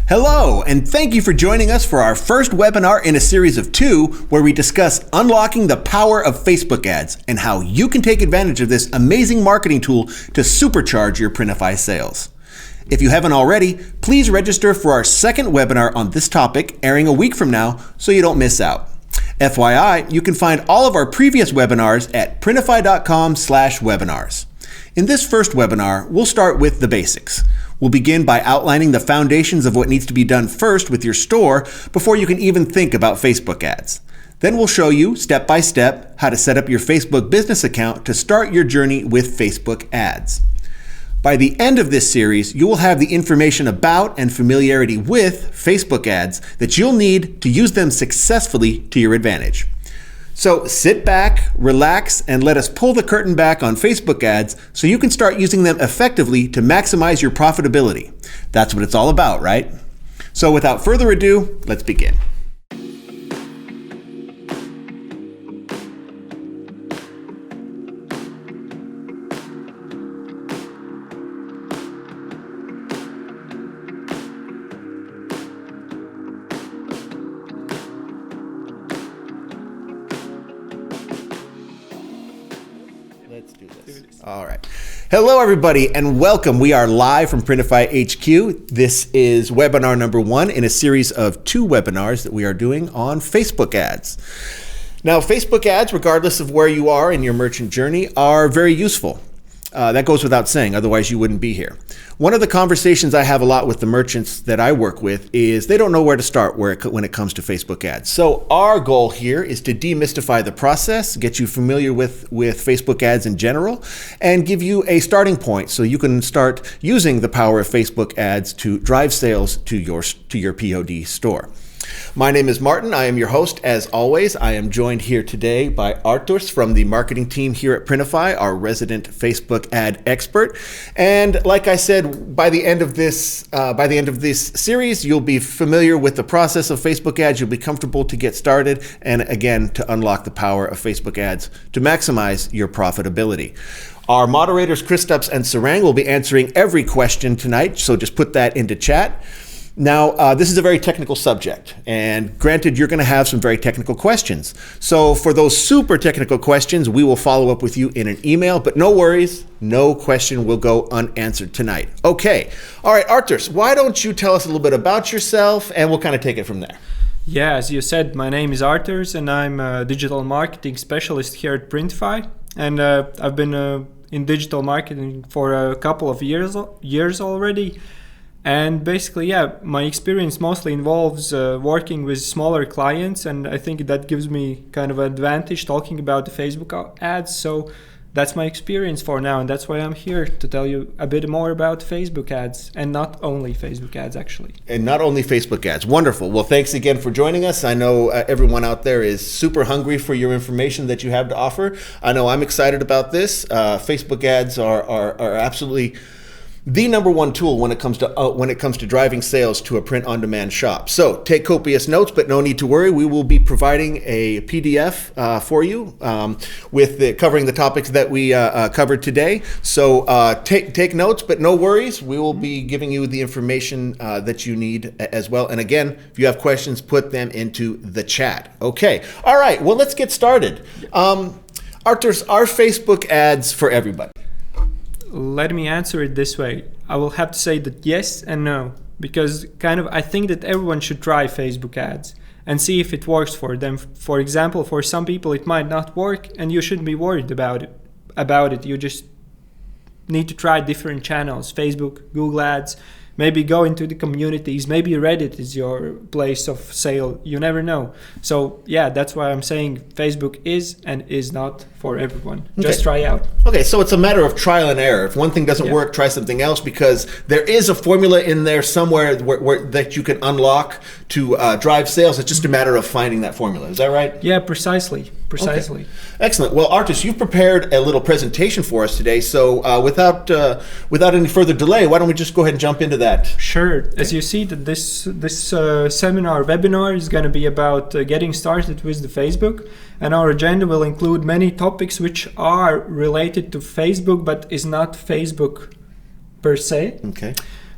Hello, and thank you for joining us for our first webinar in a series of 2 where we discuss unlocking the power of Facebook ads and how you can take advantage of this amazing marketing tool to supercharge your Printify sales. If you haven't already, please register for our second webinar on this topic airing a week from now so you don't miss out. FYI, you can find all of our previous webinars at printify.com/webinars. In this first webinar, we'll start with the basics. We'll begin by outlining the foundations of what needs to be done first with your store before you can even think about Facebook ads. Then we'll show you step by step how to set up your Facebook business account to start your journey with Facebook ads. By the end of this series, you will have the information about and familiarity with Facebook ads that you'll need to use them successfully to your advantage. So sit back, relax, and let us pull the curtain back on Facebook ads so you can start using them effectively to maximize your profitability. That's what it's all about, right? So without further ado, let's begin. All right. Hello, everybody, and welcome. We are live from Printify HQ. This is webinar number 1 in a series of 2 webinars that we are doing on Facebook ads. Now, Facebook ads, regardless of where you are in your merchant journey, are very useful. That goes without saying, otherwise you wouldn't be here. One of the conversations I have a lot with the merchants that I work with is they don't know where to start when it comes to Facebook ads. So our goal here is to demystify the process, get you familiar with Facebook ads in general, and give you a starting point so you can start using the power of Facebook ads to drive sales to your POD store. My name is Martin. I am your host as always. I am joined here today by Arturs from the marketing team here at Printify, our resident Facebook ad expert. And like I said, by the end of this series, you'll be familiar with the process of Facebook ads. You'll be comfortable to get started, and again, to unlock the power of Facebook ads to maximize your profitability. Our moderators, Kristaps and Sarang, will be answering every question tonight, so just put that into chat. Now, this is a very technical subject, and granted, you're going to have some very technical questions. So for those super technical questions, we will follow up with you in an email, but no worries, no question will go unanswered tonight. Okay. All right, Arturs, why don't you tell us a little bit about yourself, and we'll kind of take it from there. Yeah, as you said, my name is Arturs, and I'm a digital marketing specialist here at Printify, and I've been in digital marketing for a couple of years already. And basically, my experience mostly involves working with smaller clients, and I think that gives me kind of an advantage talking about the Facebook ads. So that's my experience for now, and that's why I'm here to tell you a bit more about Facebook ads, and not only Facebook ads, actually. And not only Facebook ads. Wonderful. Well, thanks again for joining us. I know everyone out there is super hungry for your information that you have to offer. I know I'm excited about this. Facebook ads are absolutely the number one tool when it comes to driving sales to a print-on-demand shop. So take copious notes, but no need to worry. We will be providing a PDF for you covering the topics that we covered today. So take notes, but no worries. We will be giving you the information that you need as well. And again, if you have questions, put them into the chat. Okay. All right. Well, let's get started. Arturs, are Facebook ads for everybody? Let me answer it this way. I will have to say that yes and no, because I think that everyone should try Facebook ads and see if it works for them. For example, for some people it might not work, and you shouldn't be worried about it. You just need to try different channels, Facebook, Google Ads, maybe go into the communities, maybe Reddit is your place of sale. You never know. So yeah, that's why I'm saying Facebook is and is not for everyone. Just try out. Okay, so it's a matter of trial and error. If one thing doesn't work, try something else, because there is a formula in there somewhere where that you can unlock to drive sales. It's just a matter of finding that formula. Is that right? Yeah, precisely. Okay. Excellent. Well, Arturs, you've prepared a little presentation for us today. So without any further delay, why don't we just go ahead and jump into that? Sure. Okay. As you see, that this webinar is going to be about getting started with the Facebook, and our agenda will include many topics which are related to Facebook, but is not Facebook per se. Okay.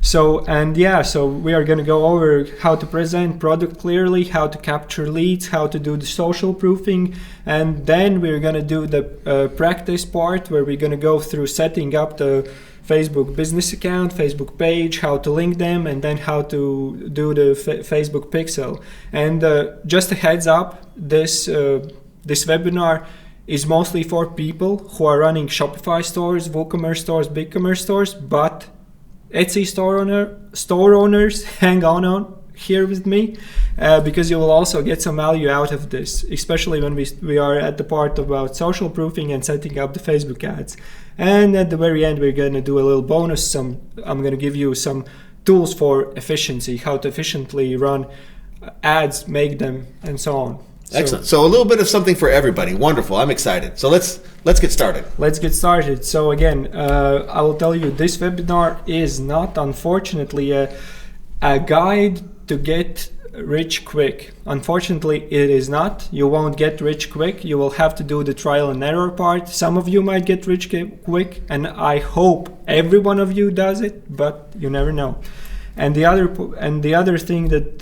So we are going to go over how to present product clearly, how to capture leads, how to do the social proofing, and then we're going to do the practice part where we're going to go through setting up the Facebook business account, Facebook page, how to link them, and then how to do the Facebook pixel. And just a heads up, this webinar is mostly for people who are running Shopify stores, WooCommerce stores, BigCommerce stores, but Etsy store owners, hang on here with me, because you will also get some value out of this, especially when we are at the part about social proofing and setting up the Facebook ads. And at the very end, we're going to do a little bonus. I'm going to give you some tools for efficiency, how to efficiently run ads, make them, and so on. Excellent. So a little bit of something for everybody. Wonderful. I'm excited. So let's get started. Let's get started. So again, I will tell you, this webinar is not, unfortunately, a guide to get rich quick. Unfortunately, it is not. You won't get rich quick. You will have to do the trial and error part. Some of you might get rich quick, and I hope every one of you does it, but you never know. And the other thing that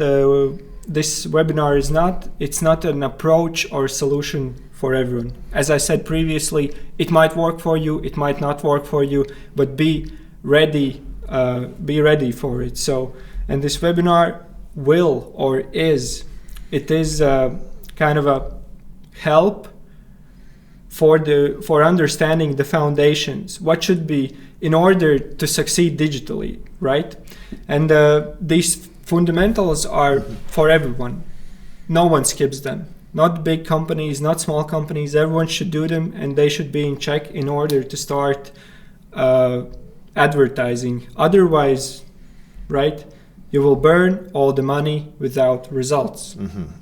this webinar is not, it's not an approach or solution for everyone. As I said previously, it might work for you, it might not work for you, but be ready for it. So, and this webinar it is kind of a help for understanding the foundations, what should be in order to succeed digitally, right? And these fundamentals are for everyone. No one skips them. Not big companies, not small companies. Everyone should do them, and they should be in check in order to start advertising. Otherwise, right, you will burn all the money without results.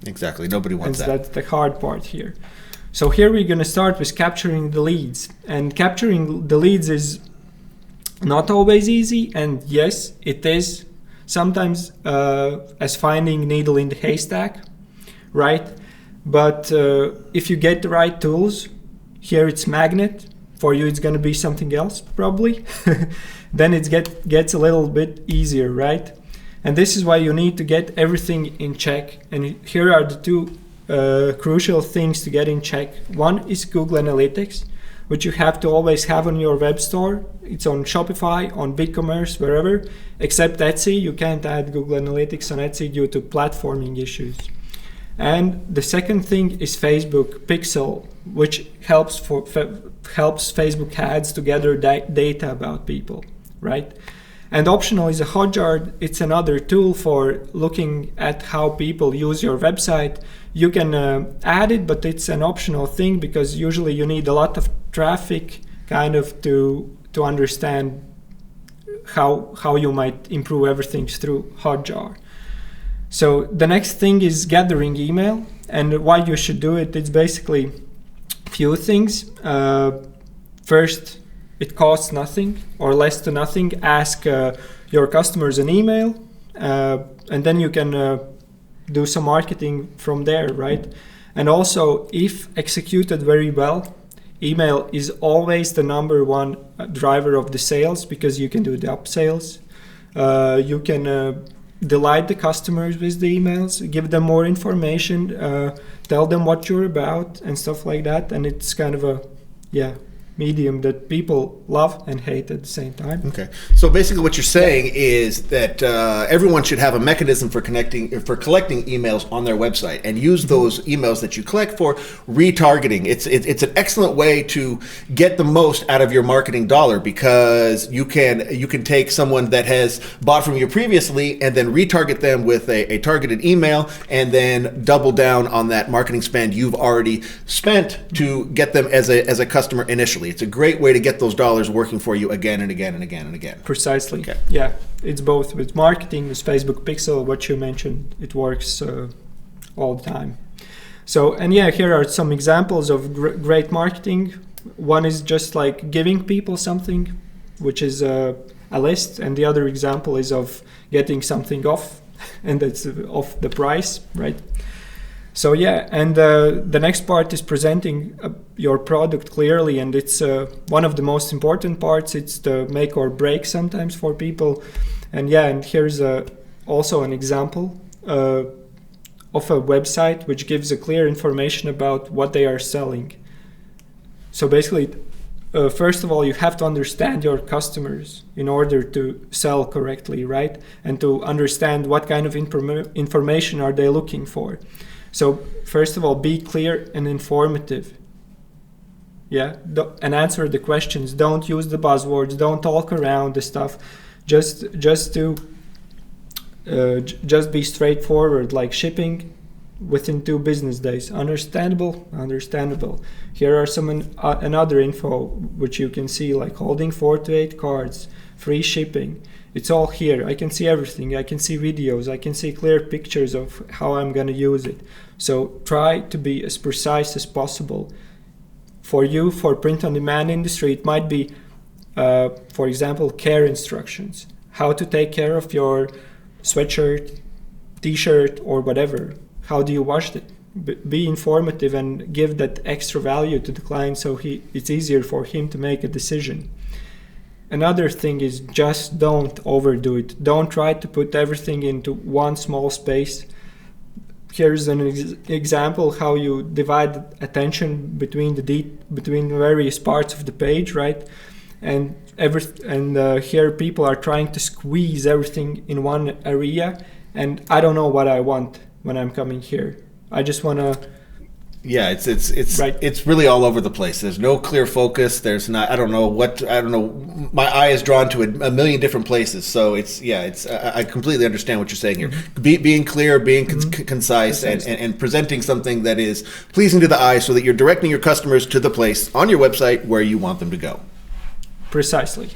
Exactly. Nobody wants that. That's the hard part here. So here we're going to start with capturing the leads. And capturing the leads is not always easy. And yes, it is sometimes as finding needle in the haystack, right? But if you get the right tools, here it's magnet. For you, it's going to be something else, probably. Then it gets a little bit easier, right? And this is why you need to get everything in check. And here are the two crucial things to get in check. One is Google Analytics, which you have to always have on your web store. It's on Shopify, on BigCommerce, wherever, except Etsy. You can't add Google Analytics on Etsy due to platforming issues. And the second thing is Facebook Pixel, which helps Facebook ads to gather data about people, right? And optional is a Hotjar. It's another tool for looking at how people use your website. You can add it, but it's an optional thing because usually you need a lot of traffic kind of to understand how you might improve everything through Hotjar. So the next thing is gathering email, and why you should do it. It's basically few things. First, it costs nothing or less to nothing. Ask your customers an email, and then you can do some marketing from there, right? And also, if executed very well, email is always the number one driver of the sales because you can do the upsales. You can delight the customers with the emails, give them more information, tell them what you're about and stuff like that. And it's kind of a, medium that people love and hate at the same time. Okay. So basically what you're saying is that everyone should have a mechanism for collecting emails on their website and use those emails that you collect for retargeting. It's an excellent way to get the most out of your marketing dollar because you can take someone that has bought from you previously and then retarget them with a targeted email and then double down on that marketing spend you've already spent to get them as a customer initially. It's a great way to get those dollars working for you again and again and again and again. Precisely. Okay. Yeah, it's both with marketing, with Facebook Pixel, what you mentioned, it works all the time. So, and here are some examples of great marketing. One is just like giving people something, which is a list, and the other example is of getting something off, and that's off the price, right? So and the next part is presenting your product clearly, and it's one of the most important parts. It's the make or break sometimes for people. And yeah, and here's also an example of a website which gives a clear information about what they are selling. So basically, first of all, you have to understand your customers in order to sell correctly, right? And to understand what kind of information are they looking for. So first of all, be clear and informative. Yeah, and answer the questions. Don't use the buzzwords. Don't talk around the stuff. Just be straightforward, like shipping within 2 business days. Understandable. Here are some another info which you can see, like holding 4 to 8 cards, free shipping. It's all here. I can see everything. I can see videos. I can see clear pictures of how I'm going to use it. So try to be as precise as possible. For you, for print on demand industry, it might be, for example, care instructions. How to take care of your sweatshirt, t-shirt, or whatever. How do you wash it? Be informative and give that extra value to the client so it's easier for him to make a decision. Another thing is just don't overdo it. Don't try to put everything into one small space. Here's an example how you divide attention between various parts of the page, right? And here people are trying to squeeze everything in one area, and I don't know what I want when I'm coming here. I just want to. Yeah, it's really all over the place. There's no clear focus. There's not. I don't know. My eye is drawn to a million different places. So I completely understand what you're saying here. Mm-hmm. Being clear, being concise, and presenting something that is pleasing to the eye, so that you're directing your customers to the place on your website where you want them to go. Precisely.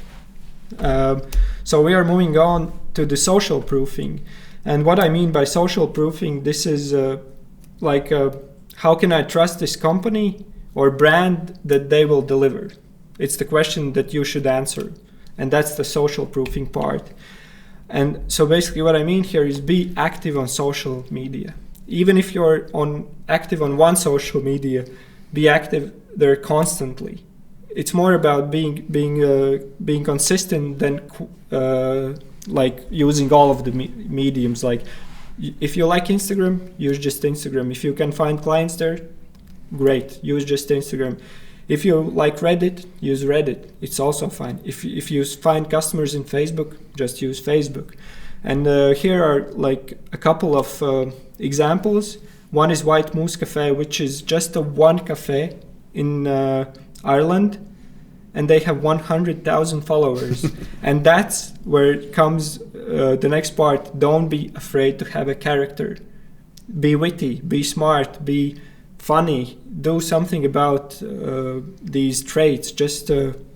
So we are moving on to the social proofing, and what I mean by social proofing, this is how can I trust this company or brand that they will deliver? It's the question that you should answer. And that's the social proofing part. And so basically what I mean here is be active on social media. Even if you're active on one social media, be active there constantly. It's more about being consistent than like using all of the mediums. Like, if you like Instagram, use just Instagram. If you can find clients there, great, use just Instagram. If you like Reddit, use Reddit. It's also fine. If you find customers in Facebook, just use Facebook. And here are like a couple of examples. One is White Moose Cafe, which is just a one cafe in Ireland, and they have 100,000 followers. And that's where it comes the next part. Don't be afraid to have a character. Be witty, be smart, be funny. Do something about these traits. Just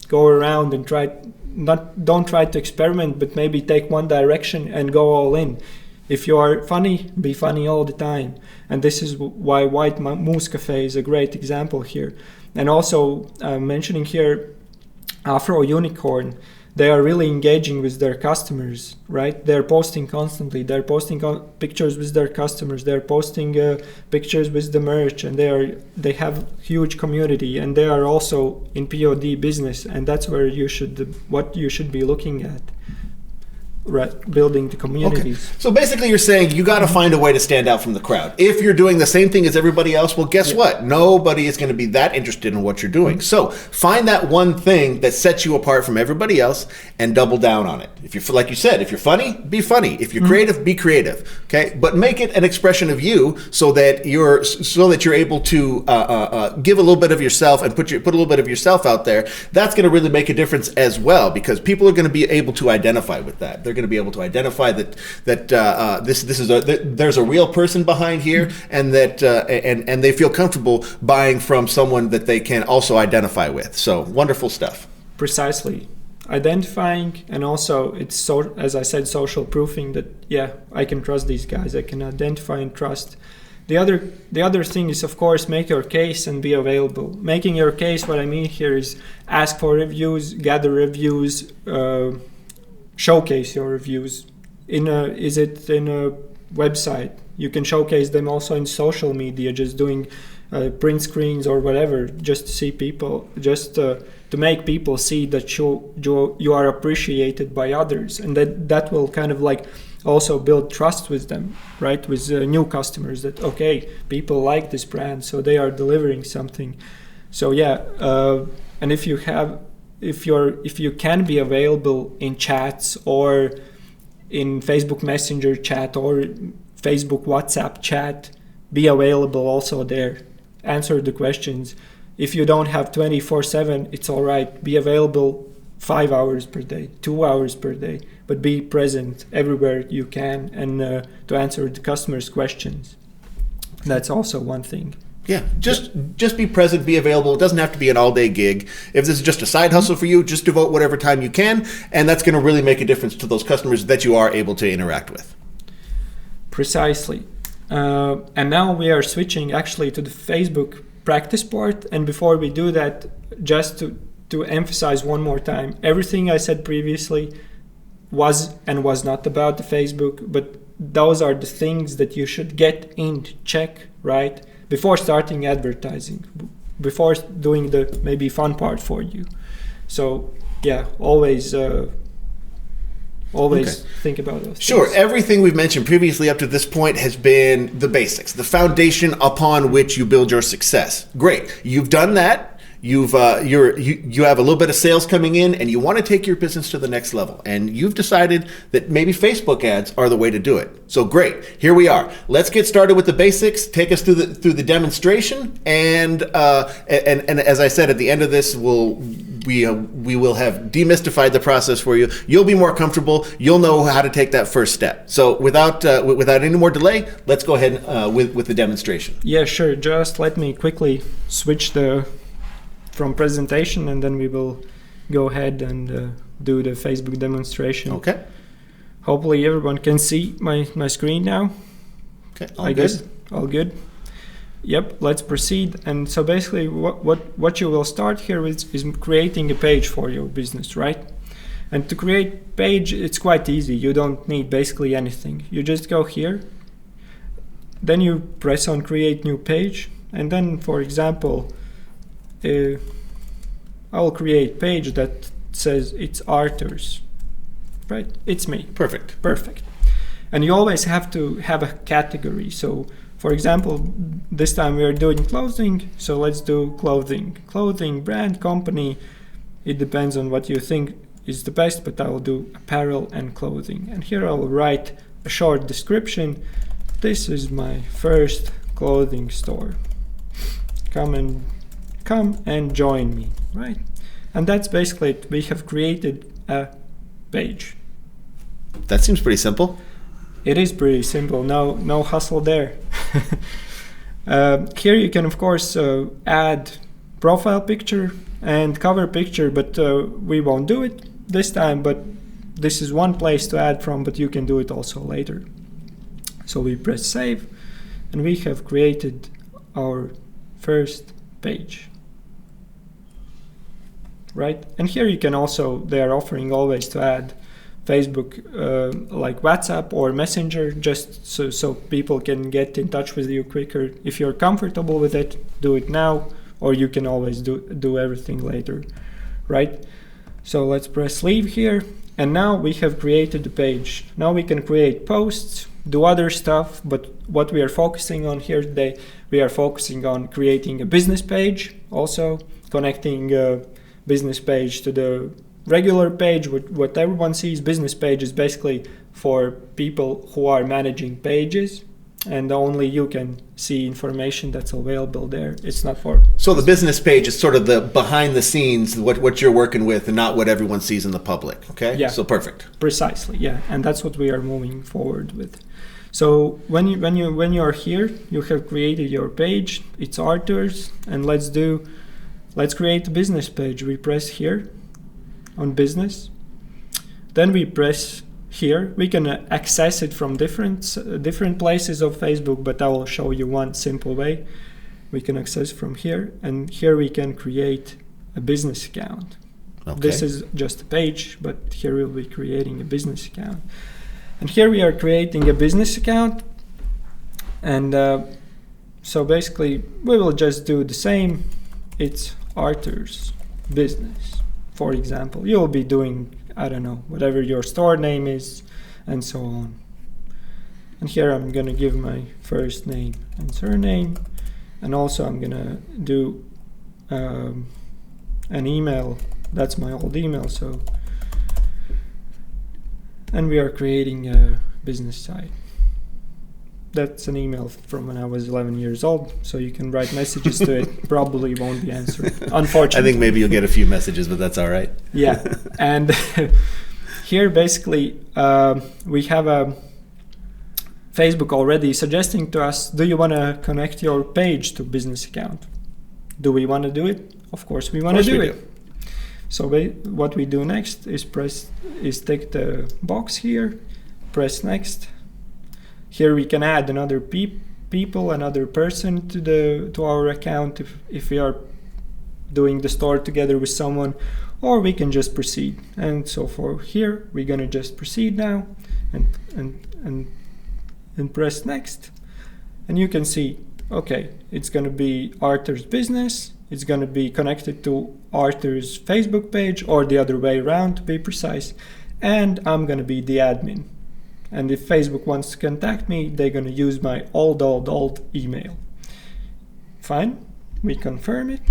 go around and don't try to experiment, but maybe take one direction and go all in. If you are funny, be funny all the time. And this is why White Moose Cafe is a great example here. And also mentioning here Afro Unicorn, they are really engaging with their customers, right? They're posting constantly. They're posting pictures with their customers. They're posting pictures with the merch, and they have huge community, and they are also in POD business, and that's where what you should be looking at. Right, building the communities. Okay. So basically you're saying you got to find a way to stand out from the crowd. If you're doing the same thing as everybody else, well, guess what? Nobody is going to be that interested in what you're doing. So find that one thing that sets you apart from everybody else and double down on it. If you're, like you said, if you're funny, be funny. If you're creative, be creative. Okay, but make it an expression of you so that you're able to give a little bit of yourself and put a little bit of yourself out there. That's going to really make a difference as well, because people are going to be able to identify with that. They're going to be able to identify that there's a real person behind here, and that and they feel comfortable buying from someone that they can also identify with. So wonderful stuff. Precisely, identifying, and also it's as I said, social proofing that I can trust these guys. I can identify and trust. The other thing is, of course, make your case and be available. Making your case, what I mean here is ask for reviews, gather reviews. Showcase your reviews. Is it in a website? You can showcase them also in social media, just doing print screens or whatever, just to see people, just to make people see that you are appreciated by others, and that will kind of like also build trust with them, right? With new customers, that okay, people like this brand, so they are delivering something. So yeah, and if you can be available in chats or in Facebook Messenger chat or Facebook WhatsApp chat, be available also there. Answer the questions. If you don't have 24/7, it's all right. Be available 5 hours per day, 2 hours per day, but be present everywhere you can and to answer the customers' questions. That's also one thing. Yeah, just be present, be available. It doesn't have to be an all-day gig. If this is just a side hustle for you, just devote whatever time you can, and that's going to really make a difference to those customers that you are able to interact with. Precisely. And now we are switching actually to the Facebook practice part. And before we do that, just to emphasize one more time, everything I said previously was not about the Facebook, but those are the things that you should get in check, right? Before starting advertising, before doing the maybe fun part for you. So yeah, always think about those Sure. things. Everything we've mentioned previously up to this point has been the basics, the foundation upon which you build your success. Great. You've done that. You have a little bit of sales coming in, and you want to take your business to the next level, and you've decided that maybe Facebook ads are the way to do it. So great, here we are. Let's get started with the basics. Take us through the demonstration, and as I said, at the end of this, we will have demystified the process for you. You'll be more comfortable. You'll know how to take that first step. So without any more delay, let's go ahead with the demonstration. Yeah, sure. Just let me quickly switch from presentation, and then we will go ahead and do the Facebook demonstration. Okay. Hopefully everyone can see my screen now. Okay. I guess all good. Yep. Let's proceed. And so basically, what you will start here is creating a page for your business, right? And to create page, it's quite easy. You don't need basically anything. You just go here. Then you press on create new page, and then, for example, I'll create page that says it's Arthur's, right? It's me. Perfect. And you always have to have a category. So, for example, this time we are doing clothing, so let's do clothing. Clothing, brand, company, it depends on what you think is the best, but I will do apparel and clothing. And here I'll write a short description. This is my first clothing store. Come and join me, right? And that's basically it. We have created a page. That seems pretty simple. It is pretty simple. No hustle there. Here you can, of course, add profile picture and cover picture, but we won't do it this time. But this is one place to add from, but you can do it also later. So we press save, and we have created our first page. Right? And here you can also, they are offering always to add Facebook, like WhatsApp or Messenger, just so people can get in touch with you quicker. If you're comfortable with it, do it now, or you can always do everything later, right? So let's press leave here, and now we have created the page. Now we can create posts, do other stuff, but what we are focusing on here today, we are focusing on creating a business page, also connecting business page to the regular page. What everyone sees, business page is basically for people who are managing pages, and only you can see information that's available there. It's not for... So the business page is sort of the behind the scenes, what you're working with, and not what everyone sees in the public, okay? Yeah. So perfect. Precisely, yeah. And that's what we are moving forward with. So when you are here, you have created your page. It's Arthur's, and let's create a business page. We press here on business. Then we press here. We can access it from different places of Facebook, but I will show you one simple way. We can access from here, and here we can create a business account. Okay. This is just a page, but here we'll be creating a business account. And here we are creating a business account, and So basically, we will just do the same. It's Arthur's business, for example. You'll be doing, I don't know, whatever your store name is, and so on. And here I'm gonna give my first name and surname, and also I'm gonna do an email. That's my old email. So, and we are creating a business site. That's an email from when I was 11 years old, so you can write messages to it. Probably won't be answered, unfortunately. I think maybe you'll get a few messages, but that's all right. Yeah, and here basically we have a Facebook already suggesting to us, do you want to connect your page to business account? Do we want to do it? Of course we want to do it. So what we do next is take the box here, press next. Here we can add another people, another person to our account if we are doing the store together with someone, or we can just proceed. And so for here, we're gonna just proceed now and press next. And you can see, okay, it's gonna be Arthur's business. It's gonna be connected to Arthur's Facebook page, or the other way around to be precise. And I'm gonna be the admin. And if Facebook wants to contact me, they're going to use my old email. Fine, we confirm it.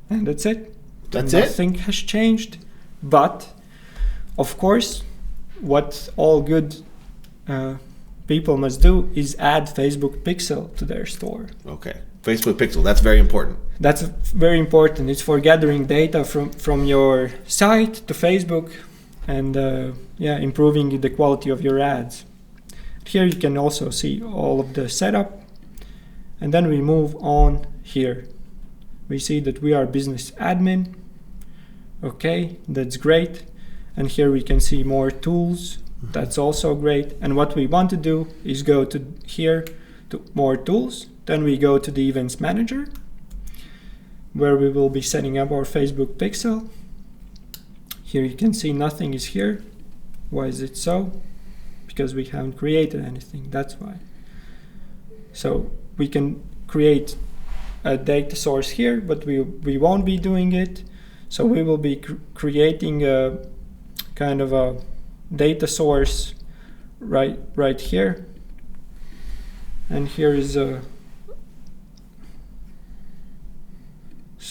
And that's it. Nothing has changed. But, of course, what all good people must do is add Facebook Pixel to their store. Okay. Facebook Pixel, that's very important. That's very important. It's for gathering data from your site to Facebook, and improving the quality of your ads. Here you can also see all of the setup, and then we move on here. We see that we are business admin. Okay, that's great. And here we can see more tools. That's also great. And what we want to do is go to here to more tools. Then we go to the events manager, where we will be setting up our Facebook Pixel. Here you can see nothing is here. Why is it so? Because we haven't created anything, that's why. So we can create a data source here, but we won't be doing it. So we will be creating a kind of a data source right here. And here is a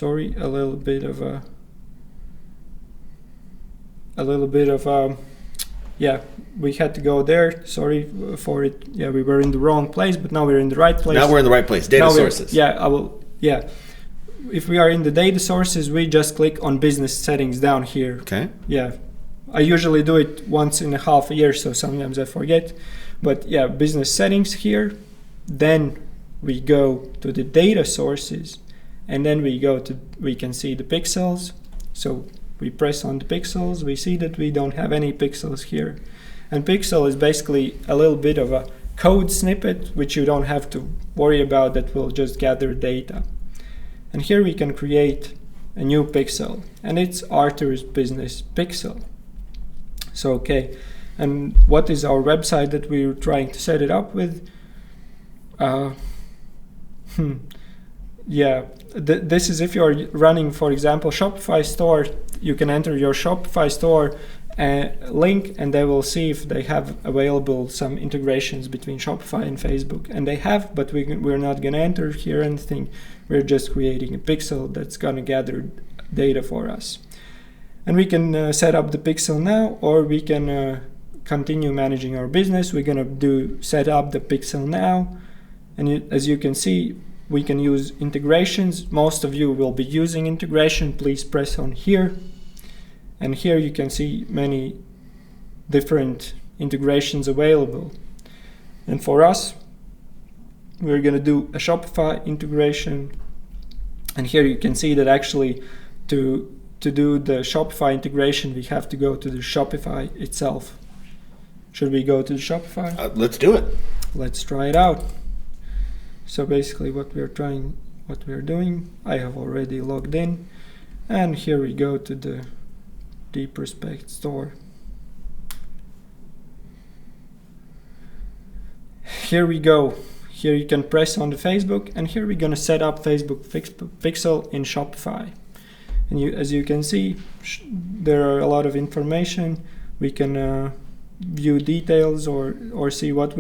little bit of we had to go there. Sorry for it. Yeah, we were in the wrong place, but now we're in the right place. Now we're in the right place. Data sources. If we are in the data sources, we just click on business settings down here. Okay. Yeah. I usually do it once in a half a year, so sometimes I forget. But yeah, business settings here. Then we go to the data sources, and then we can see the pixels. So we press on the pixels, we see that we don't have any pixels here. And pixel is basically a little bit of a code snippet, which you don't have to worry about, that will just gather data. And here we can create a new pixel, and it's Arthur's business pixel. So, okay, and what is our website that we're trying to set it up with? This is if you're running, for example, Shopify store. You can enter your Shopify store link, and they will see if they have available some integrations between Shopify and Facebook. And they have, but we're not going to enter here anything. We're just creating a pixel that's going to gather data for us. And we can set up the pixel now, or we can continue managing our business. We're going to set up the pixel now. And as you can see, we can use integrations. Most of you will be using integration. Please press on here. And here you can see many different integrations available. And for us, we're going to do a Shopify integration. And here you can see that actually to do the Shopify integration, we have to go to the Shopify itself. Should we go to the Shopify? Let's do it. Let's try it out. So basically what we're doing, I have already logged in, and here we go to the Deep Respect store. here we go. Here you can press on the Facebook, and here we're gonna set up Facebook pixel in Shopify. And as you can see, there are a lot of information. We can view details or see what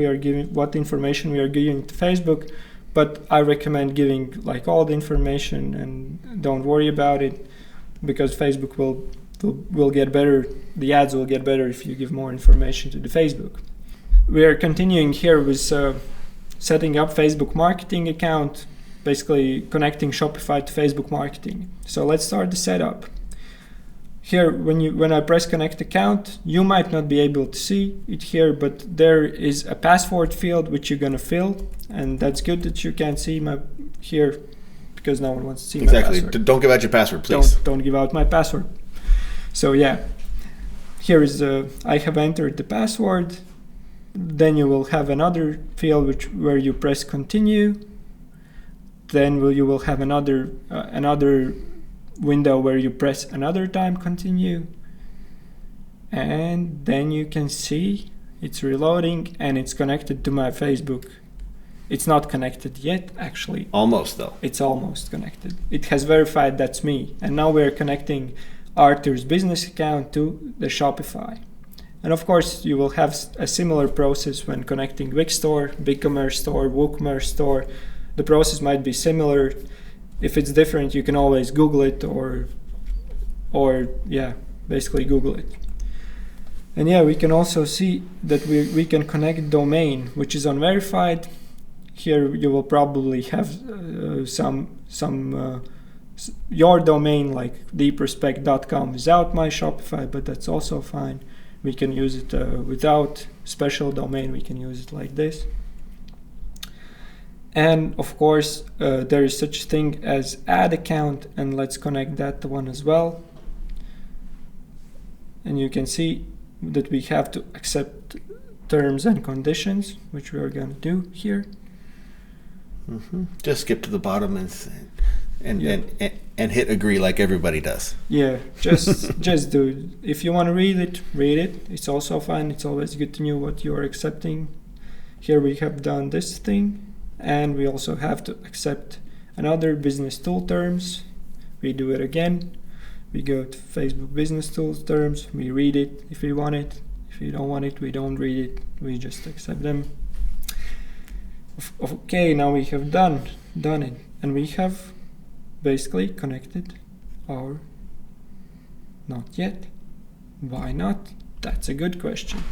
information we are giving to Facebook. But I recommend giving like all the information, and don't worry about it, because Facebook will get better. The ads will get better if you give more information to the Facebook. We are continuing here with setting up Facebook marketing account, basically connecting Shopify to Facebook marketing. So let's start the setup. Here, when I press connect account, you might not be able to see it here, but there is a password field which you're gonna fill, and that's good that you can't see my here, because no one wants to see my password. Exactly. Don't give out your password, please. Don't give out my password. So yeah, here is I have entered the password. Then you will have another field where you press continue. Then you will have another window where you press another time continue, and then you can see it's reloading and it's connected to my Facebook. It's not connected yet, actually. Almost, though. It's almost connected. It has verified that's me, and now we're connecting Arthur's business account to the Shopify. And of course, you will have a similar process when connecting Wix store, BigCommerce store, WooCommerce store. The process might be similar. If it's different, you can always Google it or basically Google it. And yeah, we can also see that we can connect domain, which is unverified. Here you will probably have your domain like deeprespect.com without my Shopify, but that's also fine. We can use it without special domain. We can use it like this. And of course, there is such a thing as ad account, and let's connect that one as well. And you can see that we have to accept terms and conditions, which we are going to do here. Mm-hmm. Just skip to the bottom and hit agree like everybody does. Yeah, just do it. If you want to read it. It's also fine. It's always good to know what you are accepting. Here we have done this thing, and we also have to accept another business tool terms. We do it again. We go to Facebook business tools terms. We read it if we want it. If we don't want it, we don't read it. We just accept them. Okay, now we have done it, and we have basically connected our not yet. Why not? That's a good question.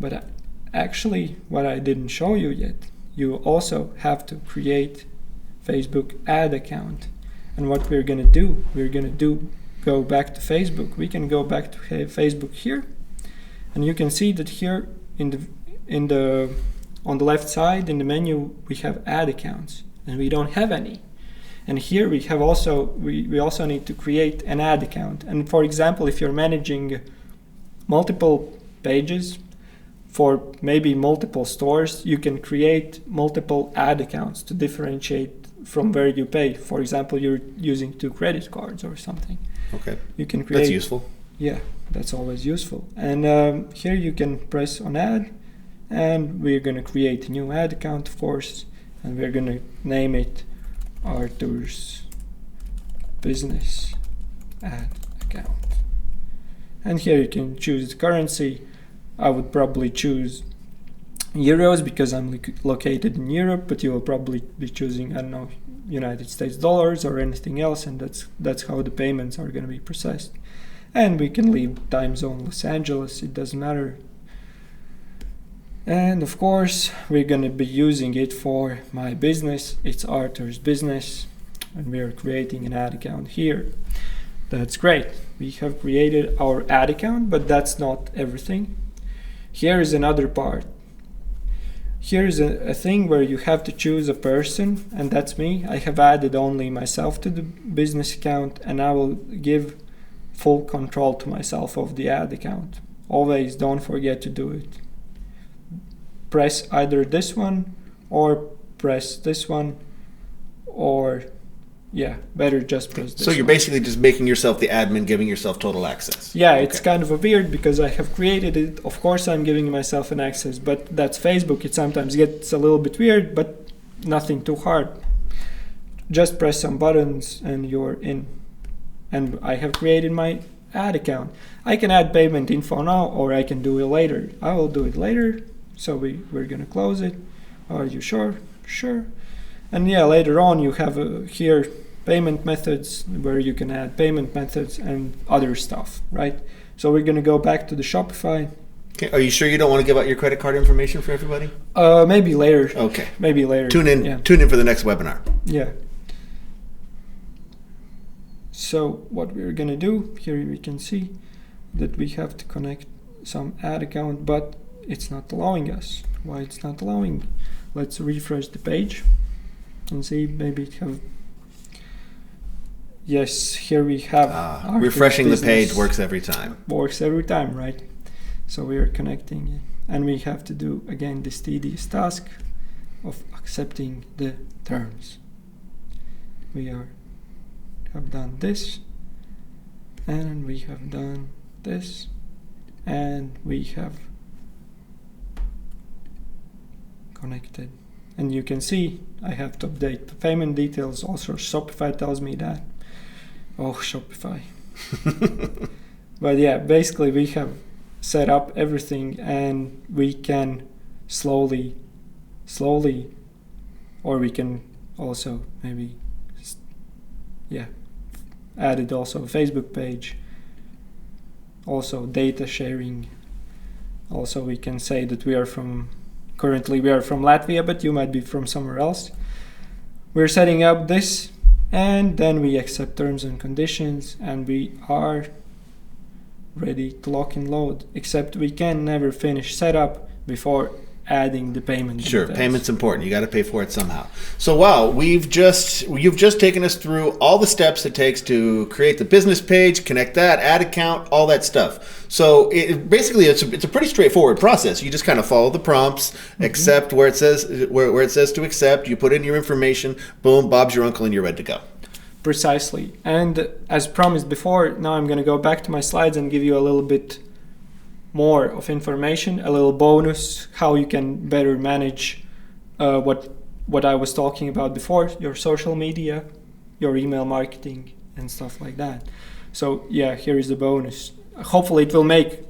But actually, what I didn't show you yet, you also have to create Facebook ad account. And what we're gonna do, go back to Facebook. We can go back to Facebook here, and you can see that here on the left side in the menu we have ad accounts, and we don't have any. And here we have we also need to create an ad account. And for example, if you're managing multiple pages for maybe multiple stores, you can create multiple ad accounts to differentiate from where you pay. For example, you're using 2 credit cards or something. Okay. You can create. That's useful. Yeah, that's always useful. And here you can press on ad, and we're going to create a new ad account, of course, and we're going to name it Arthur's business ad account. And here you can choose the currency. I would probably choose euros because I'm located in Europe, but you will probably be choosing, I don't know, United States dollars or anything else, and that's how the payments are going to be processed. And we can leave time zone Los Angeles, it doesn't matter. And of course, we're going to be using it for my business. It's Arthur's business, and we are creating an ad account here. That's great. We have created our ad account, but that's not everything. Here is another part. Here is a thing where you have to choose a person, and that's me. I have added only myself to the business account, and I will give full control to myself of the ad account. Always don't forget to do it. Press either this one or press this one, or better just press this. So you're basically just making yourself the admin, giving yourself total access. Yeah, it's kind of a weird because I have created it. Of course, I'm giving myself an access, but that's Facebook. It sometimes gets a little bit weird, but nothing too hard. Just press some buttons and you're in. And I have created my ad account. I can add payment info now, or I can do it later. I will do it later. So we're gonna close it. Are you sure? Sure. And later on you have here payment methods where you can add payment methods and other stuff, right? So we're gonna go back to the Shopify. Okay. Are you sure you don't want to give out your credit card information for everybody? Maybe later. Okay. Maybe later. Tune in for the next webinar. Yeah. So what we're gonna do here, we can see that we have to connect some ad account, but it's not allowing us. Why it's not allowing? Let's refresh the page and see, maybe it have. Yes, here we have. Refreshing the page works every time. Works every time, right? So we are connecting it, and we have to do again this tedious task of accepting the terms. We have done this, and we have done this, and we have connected. And you can see I have to update the payment details. Also, Shopify tells me that. Oh, Shopify. But basically we have set up everything, and we can slowly, or we can also maybe, added also a Facebook page, also data sharing. Also we can say that currently we are from Latvia, but you might be from somewhere else. We're setting up this, and then we accept terms and conditions, and we are ready to lock and load, except we can never finish setup before adding the payment. Sure, details. Payment's important. You got to pay for it somehow. So wow, you've just taken us through all the steps it takes to create the business page, connect that, add account, all that stuff. So basically it's a pretty straightforward process. You just kind of follow the prompts, accept where it says to accept, you put in your information, boom, Bob's your uncle, and you're ready to go. Precisely. And as promised before, now I'm going to go back to my slides and give you a little bit more of information, a little bonus, how you can better manage what I was talking about before, your social media, your email marketing, and stuff like that. So here is the bonus. Hopefully it will make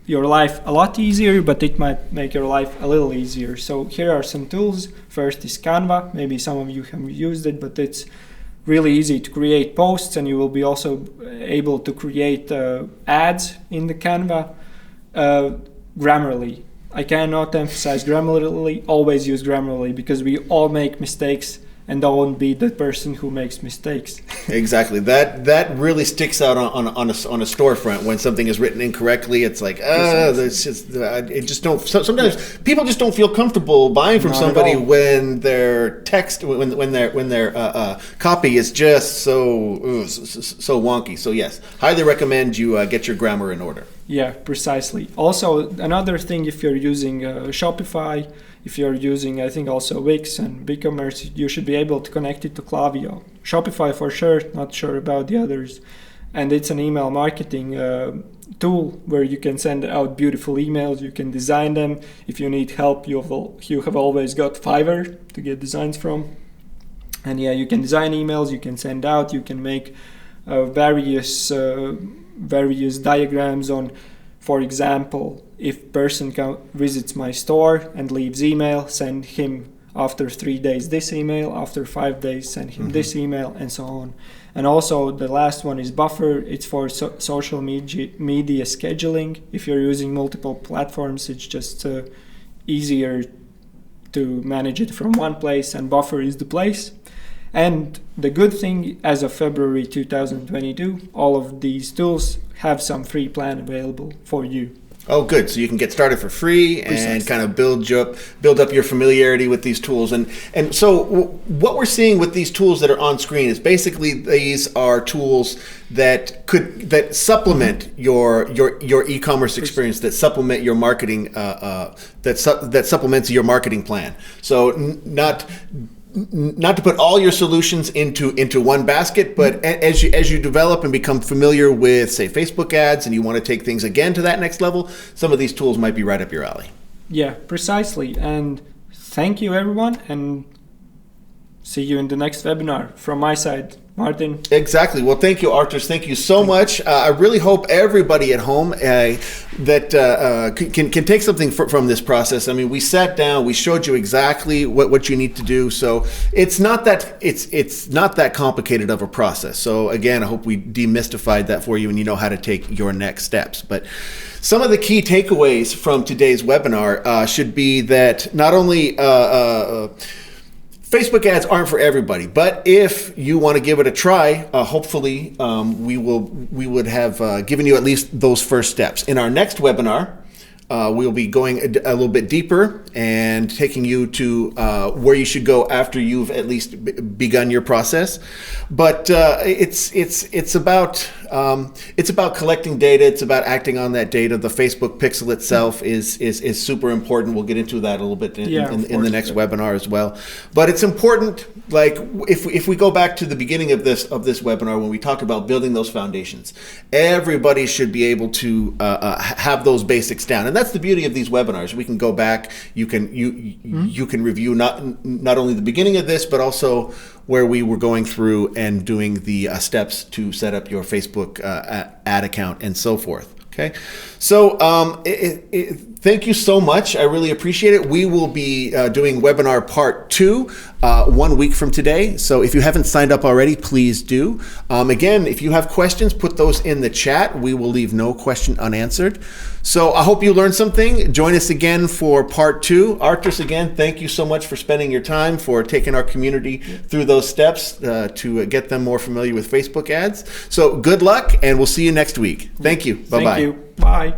your life a lot easier, but it might make your life a little easier. So here are some tools. First is Canva. Maybe some of you have used it, but it's really easy to create posts, and you will be also able to create ads in the Canva. Grammarly. I cannot emphasize Grammarly. Always use Grammarly, because we all make mistakes, and don't be the person who makes mistakes. Exactly. That really sticks out on a storefront when something is written incorrectly. It's like sometimes people just don't feel comfortable buying from somebody when their text when their copy is just so wonky. So yes, highly recommend you get your grammar in order. Yeah, precisely. Also, another thing, if you're using Shopify, if you're using, I think, also Wix and WooCommerce, you should be able to connect it to Klaviyo. Shopify for sure, not sure about the others. And it's an email marketing tool where you can send out beautiful emails, you can design them. If you need help, you have always got Fiverr to get designs from. And you can design emails, you can send out, you can make various diagrams on, for example, if person visits my store and leaves email, send him after 3 days this email, after 5 days send him this email, and so on. And also the last one is Buffer. It's for social media scheduling. If you're using multiple platforms, it's just easier to manage it from one place, and Buffer is the place. And the good thing, as of February 2022, all of these tools have some free plan available for you. Oh, good. So you can get started for free and kind of build up your familiarity with these tools. And so what we're seeing with these tools that are on screen is basically these are tools that supplement your e-commerce experience, that supplement your marketing, that supplements your marketing plan. So not to put all your solutions into one basket, but as you develop and become familiar with, say, Facebook ads, and you want to take things again to that next level, some of these tools might be right up your alley. Yeah, precisely. And thank you, everyone, and see you in the next webinar from my side. Martin. Exactly. Well, thank you, Arturs. Thank you so much. I really hope everybody at home that can take something from this process. I mean, we sat down, we showed you exactly what you need to do. So it's not that complicated of a process. So again, I hope we demystified that for you and you know how to take your next steps. But some of the key takeaways from today's webinar should be that not only Facebook ads aren't for everybody, but if you want to give it a try, hopefully we would have given you at least those first steps. In our next webinar, we'll be going a little bit deeper and taking you to where you should go after you've at least begun your process. But it's about collecting data. It's about acting on that data. The Facebook pixel itself is super important. We'll get into that a little bit in the next webinar as well. But it's important. Like if we go back to the beginning of this webinar when we talked about building those foundations, everybody should be able to have those basics down. And that's the beauty of these webinars. We can go back. You can review not only the beginning of this, but also where we were going through and doing the steps to set up your Facebook ad account and so forth. Okay, so thank you so much. I really appreciate it. We will be doing webinar part 2 1 week from today. So if you haven't signed up already, please do. Again, if you have questions, put those in the chat. We will leave no question unanswered. So I hope you learned something. Join us again for part 2. Arturs, again, thank you so much for spending your time, for taking our community through those steps to get them more familiar with Facebook ads. So good luck, and we'll see you next week. Thank you. Bye-bye. Thank you. Bye.